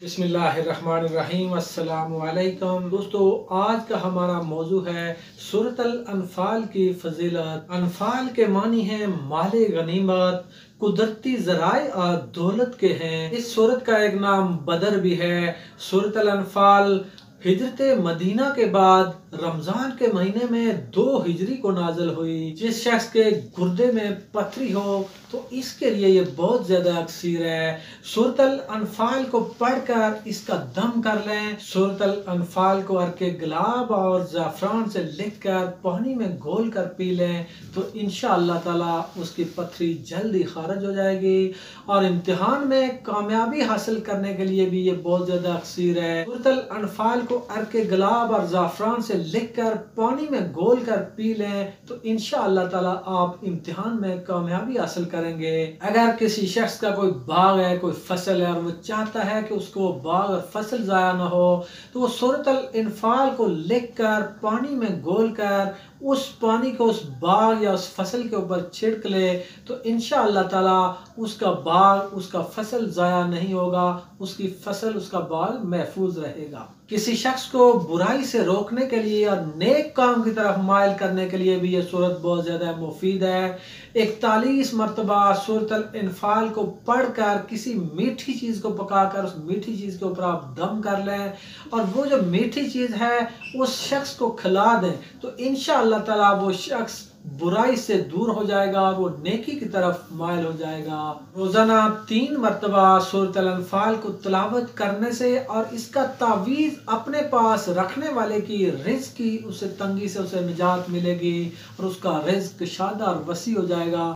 बिस्मिल्लाहिर्रहमानिर्रहीम। अस्सलाम वालेकुम दोस्तों, आज का हमारा मौजू है सूरत अल-अनफाल की फजीलत। अनफाल के मानी है माले गनीमत, कुदरती ज़राए और दौलत के हैं। इस सूरत का एक नाम बदर भी है। सूरत अल-अनफाल हिजरत मदीना के बाद रमजान के महीने में 2 हिजरी को नाजल हुई। जिस शख्स के गुर्दे में पथरी हो तो इसके लिए ये बहुत ज्यादा अक्सीर है। सूरत अल-अनफाल को पढ़कर इसका दम कर लें। सूरत अल-अनफाल को अर्के गुलाब और ज़ाफ़रान से लिखकर पानी में घोल कर पी लें तो इंशाअल्लाह ताला उसकी पथरी जल्दी खारिज हो जाएगी और इम्तिहान में कामयाबी हासिल करने के लिए भी ये बहुत ज्यादा अक्सीर है। सूरत अल-अनफाल को अर्के गुलाब और ज़ाफ़रान से लिखकर पानी में घोल कर पी लें तो इंशाअल्लाह ताला आप इम्तिहान में कामयाबी हासिल करेंगे। अगर किसी शख्स का कोई बाग है, कोई फसल है और वो चाहता है कि उसको बाग और फसल ज़ाया ना हो तो वो सूरत अल-अनफाल को लिखकर पानी में घोल कर उस पानी को उस बाग या उस फसल के ऊपर छिड़क ले तो इंशाअल्लाह ताला उसका बाग, उसका फसल ज़ाया नहीं होगा, उसकी फसल, उसका बाग महफूज रहेगा। किसी शख्स को बुराई से रोकने के लिए और नेक काम की तरफ माइल करने के लिए भी ये सूरत बहुत ज़्यादा मुफीद है। 41 मरतबा सूरत अल-अनफाल को पढ़कर किसी मीठी चीज़ को पकाकर उस मीठी चीज़ के ऊपर आप दम कर लें और वो जो मीठी चीज़ है उस शख्स को खिला दें तो इंशाअल्लाह ताला वो शख्स बुराई से दूर हो जाएगा और वो नेकी की तरफ माइल हो जाएगा। रोजाना 3 मरतबा सूरत अल-अनफाल को तिलावत करने से और इसका तावीज़ अपने पास रखने वाले की रिज़्क की उसे तंगी से उसे निजात मिलेगी और उसका रिज़्क शादा और वसी हो जाएगा।